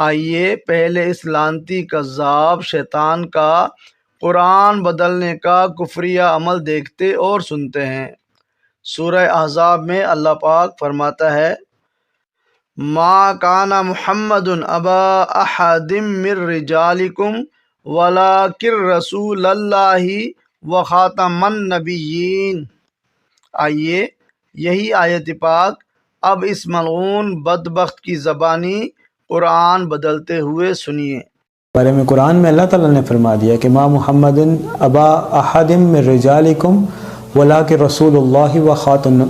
آئیے پہلے اس لعنتی کذاب شیطان کا قرآن بدلنے کا کفریہ عمل دیکھتے اور سنتے ہیں۔ سورہ احزاب میں اللہ پاک فرماتا ہے ما کان محمد ابا احد من رجالکم ولکن رسول اللہ وخاتم النبیین۔ آئیے یہی آیت پاک اب اس ملعون بدبخت کی زبانی قرآن بدلتے ہوئے سنیے۔ بارے میں قرآن میں اللہ تعالیٰ نے فرما دیا کہ ما محمد ابا احد من رجالکم ولکن رسول اللہ وخاتم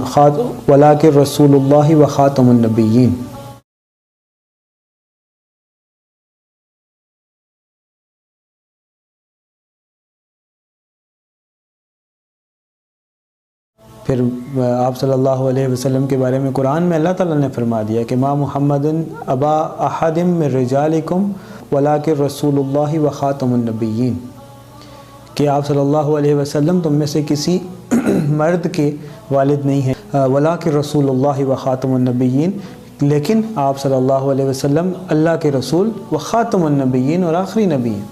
النبیین۔ پھر آپ صلی اللہ علیہ وسلم کے بارے میں قرآن میں اللہ تعالیٰ نے فرما دیا کہ ما محمد ابا احد من رجالکم ولکن رسول اللہ وخاتم النبیین، کہ آپ صلی اللہ علیہ وسلم تم میں سے کسی مرد کے والد نہیں ہیں، ولکن رسول اللہ وخاتم النبیین، لیکن آپ صلی اللہ علیہ وسلم اللہ کے رسول وخاتم النبیین اور آخری نبی ہیں،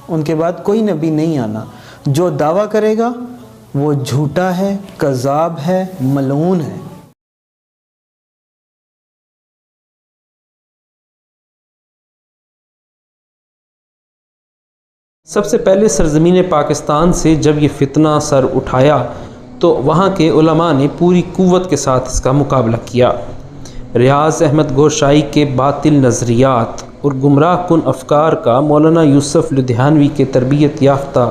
ان کے بعد کوئی نبی نہیں آنا۔ جو دعویٰ کرے گا وہ جھوٹا ہے، کذاب ہے، ملعون ہے۔ سب سے پہلے سرزمین پاکستان سے جب یہ فتنہ سر اٹھایا تو وہاں کے علماء نے پوری قوت کے ساتھ اس کا مقابلہ کیا۔ ریاض احمد گورشاہی کے باطل نظریات اور گمراہ کن افکار کا مولانا یوسف لدھیانوی کے تربیت یافتہ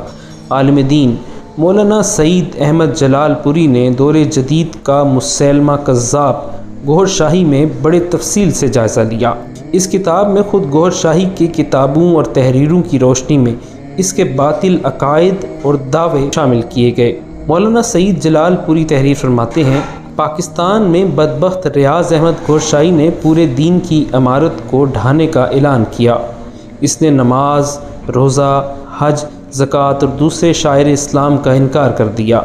عالم دین مولانا سعید احمد جلال پوری نے دور جدید کا مسلمہ کذاب گوھر شاہی میں بڑے تفصیل سے جائزہ لیا۔ اس کتاب میں خود گوھر شاہی کی کتابوں اور تحریروں کی روشنی میں اس کے باطل عقائد اور دعوے شامل کیے گئے۔ مولانا سعید جلال پوری تحریر فرماتے ہیں پاکستان میں بدبخت ریاض احمد گوھر شاہی نے پورے دین کی عمارت کو ڈھانے کا اعلان کیا۔ اس نے نماز، روزہ، حج، زکوٰۃ اور دوسرے شاعر اسلام کا انکار کر دیا۔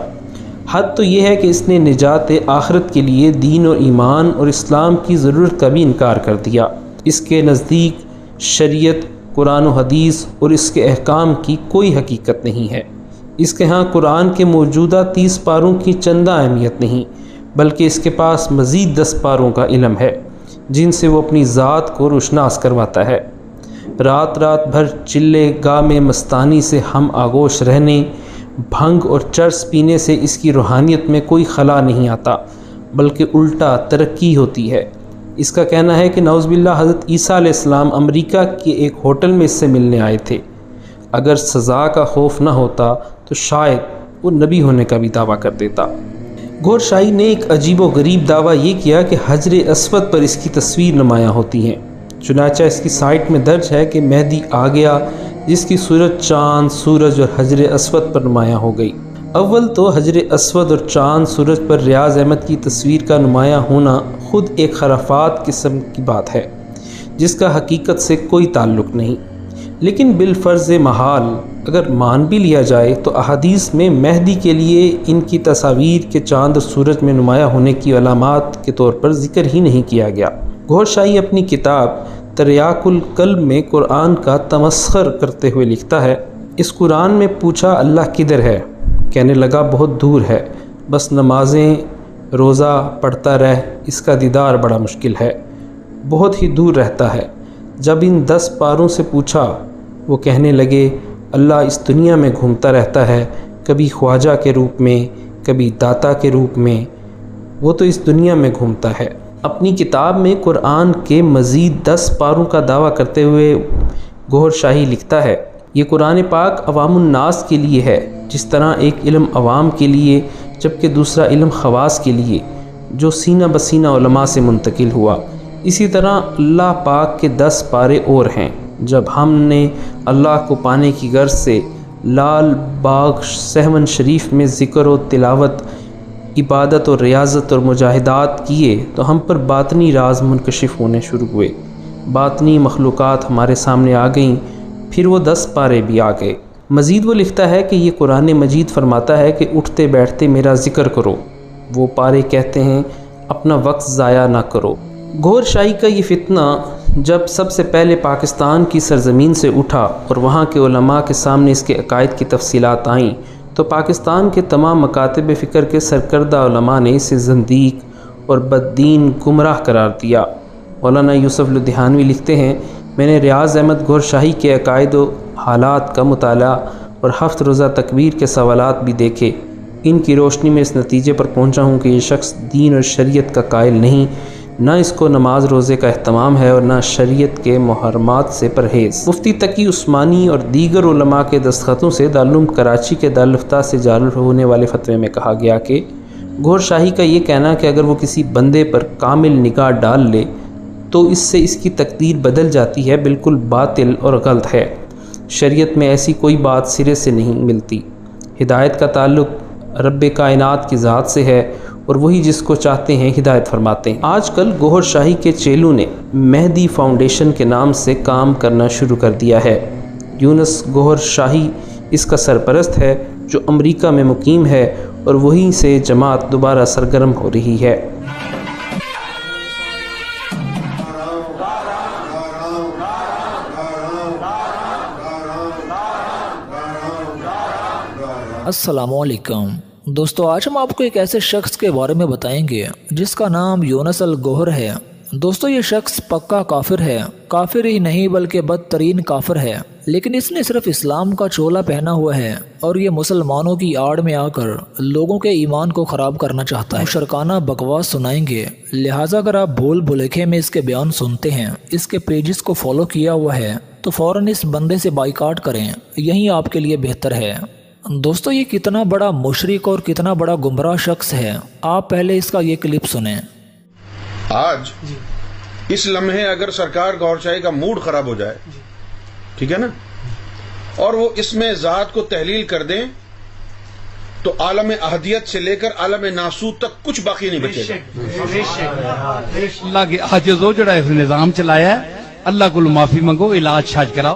حد تو یہ ہے کہ اس نے نجات آخرت کے لیے دین و ایمان اور اسلام کی ضرورت کا بھی انکار کر دیا۔ اس کے نزدیک شریعت، قرآن و حدیث اور اس کے احکام کی کوئی حقیقت نہیں ہے۔ اس کے ہاں قرآن کے موجودہ 30 پاروں کی چندہ اہمیت نہیں، بلکہ اس کے پاس مزید 10 پاروں کا علم ہے جن سے وہ اپنی ذات کو روشناس کرواتا ہے۔ رات رات بھر چلے گاہ میں مستانی سے ہم آغوش رہنے، بھنگ اور چرس پینے سے اس کی روحانیت میں کوئی خلا نہیں آتا، بلکہ الٹا ترقی ہوتی ہے۔ اس کا کہنا ہے کہ نعوذ باللہ حضرت عیسیٰ علیہ السلام امریکہ کے ایک ہوٹل میں اس سے ملنے آئے تھے۔ اگر سزا کا خوف نہ ہوتا تو شاید وہ نبی ہونے کا بھی دعویٰ کر دیتا۔ گوھر شاہی نے ایک عجیب و غریب دعویٰ یہ کیا کہ حجر اسود پر اس کی تصویر نمایاں ہوتی ہیں۔ چنانچہ اس کی سائٹ میں درج ہے کہ مہدی آ گیا جس کی صورت چاند، سورج اور حجر اسود پر نمایاں ہو گئی۔ اول تو حجر اسود اور چاند سورج پر ریاض احمد کی تصویر کا نمایاں ہونا خود ایک خرافات قسم کی بات ہے جس کا حقیقت سے کوئی تعلق نہیں، لیکن بالفرض محال اگر مان بھی لیا جائے تو احادیث میں مہدی کے لیے ان کی تصاویر کے چاند اور سورج میں نمایاں ہونے کی علامات کے طور پر ذکر ہی نہیں کیا گیا۔ گوھر شاہی اپنی کتاب تریاق القلب میں قرآن کا تمسخر کرتے ہوئے لکھتا ہے اس قرآن میں پوچھا اللہ کدھر ہے؟ کہنے لگا بہت دور ہے، بس نمازیں روزہ پڑھتا رہ، اس کا دیدار بڑا مشکل ہے، بہت ہی دور رہتا ہے۔ جب ان 10 پاروں سے پوچھا وہ کہنے لگے اللہ اس دنیا میں گھومتا رہتا ہے، کبھی خواجہ کے روپ میں، کبھی داتا کے روپ میں، وہ تو اس دنیا میں گھومتا ہے۔ اپنی کتاب میں قرآن کے مزید 10 پاروں کا دعویٰ کرتے ہوئے گوھر شاہی لکھتا ہے یہ قرآن پاک عوام الناس کے لیے ہے، جس طرح ایک علم عوام کے لیے جبکہ دوسرا علم خواص کے لیے جو سینہ بسینہ علماء سے منتقل ہوا، اسی طرح اللہ پاک کے 10 پارے اور ہیں۔ جب ہم نے اللہ کو پانے کی غرض سے لال باغ سہون شریف میں ذکر و تلاوت، عبادت اور ریاضت اور مجاہدات کیے تو ہم پر باطنی راز منکشف ہونے شروع ہوئے، باطنی مخلوقات ہمارے سامنے آ گئیں، پھر وہ 10 پارے بھی آ گئے۔ مزید وہ لکھتا ہے کہ یہ قرآن مجید فرماتا ہے کہ اٹھتے بیٹھتے میرا ذکر کرو، وہ پارے کہتے ہیں اپنا وقت ضائع نہ کرو۔ گوھر شاہی کا یہ فتنہ جب سب سے پہلے پاکستان کی سرزمین سے اٹھا اور وہاں کے علماء کے سامنے اس کے عقائد کی تفصیلات آئیں تو پاکستان کے تمام مکاتب فکر کے سرکردہ علماء نے اسے زندیق اور بددین گمراہ قرار دیا۔ مولانا یوسف لدھیانوی لکھتے ہیں، میں نے ریاض احمد گوھر شاہی کے عقائد و حالات کا مطالعہ اور 7 روزہ تکبیر کے سوالات بھی دیکھے۔ ان کی روشنی میں اس نتیجے پر پہنچا ہوں کہ یہ شخص دین اور شریعت کا قائل نہیں، نہ اس کو نماز روزے کا اہتمام ہے اور نہ شریعت کے محرمات سے پرہیز۔ مفتی تقی عثمانی اور دیگر علماء کے دستخطوں سے دارالعلوم کراچی کے دارالفتہ سے جاری ہونے والے فتوے میں کہا گیا کہ گوھر شاہی کا یہ کہنا کہ اگر وہ کسی بندے پر کامل نگاہ ڈال لے تو اس سے اس کی تقدیر بدل جاتی ہے، بالکل باطل اور غلط ہے۔ شریعت میں ایسی کوئی بات سرے سے نہیں ملتی۔ ہدایت کا تعلق رب کائنات کی ذات سے ہے اور وہی جس کو چاہتے ہیں ہدایت فرماتے ہیں۔ آج کل گوھر شاہی کے چیلوں نے مہدی فاؤنڈیشن کے نام سے کام کرنا شروع کر دیا ہے۔ یونس گوھر شاہی اس کا سرپرست ہے جو امریکہ میں مقیم ہے اور وہیں سے جماعت دوبارہ سرگرم ہو رہی ہے۔ السلام علیکم دوستو، آج ہم آپ کو ایک ایسے شخص کے بارے میں بتائیں گے جس کا نام یونس الگوھر ہے۔ دوستو، یہ شخص پکا کافر ہے، کافر ہی نہیں بلکہ بدترین کافر ہے، لیکن اس نے صرف اسلام کا چولا پہنا ہوا ہے اور یہ مسلمانوں کی آڑ میں آ کر لوگوں کے ایمان کو خراب کرنا چاہتا ہے۔ مشرکانہ بکواس سنائیں گے، لہٰذا اگر آپ بھول بھلیکے میں اس کے بیان سنتے ہیں، اس کے پیجز کو فالو کیا ہوا ہے تو فوراً اس بندے سے بائیکاٹ کریں، یہی آپ کے لیے بہتر ہے۔ دوستو، یہ کتنا بڑا مشرک اور کتنا بڑا گمراہ شخص ہے، آپ پہلے اس کا یہ کلپ سنیں۔ آج اس لمحے اگر سرکار گوھر شاہی کا موڈ خراب ہو جائے، ٹھیک ہے نا، اور وہ اس میں ذات کو تحلیل کر دیں تو عالم احدیت سے لے کر عالم ناسوت تک کچھ باقی نہیں بچے گا۔ اللہ کے عاجز ہو جڑا اس نظام چلایا ہے، اللہ کو معافی منگو، علاج شاج کراؤ۔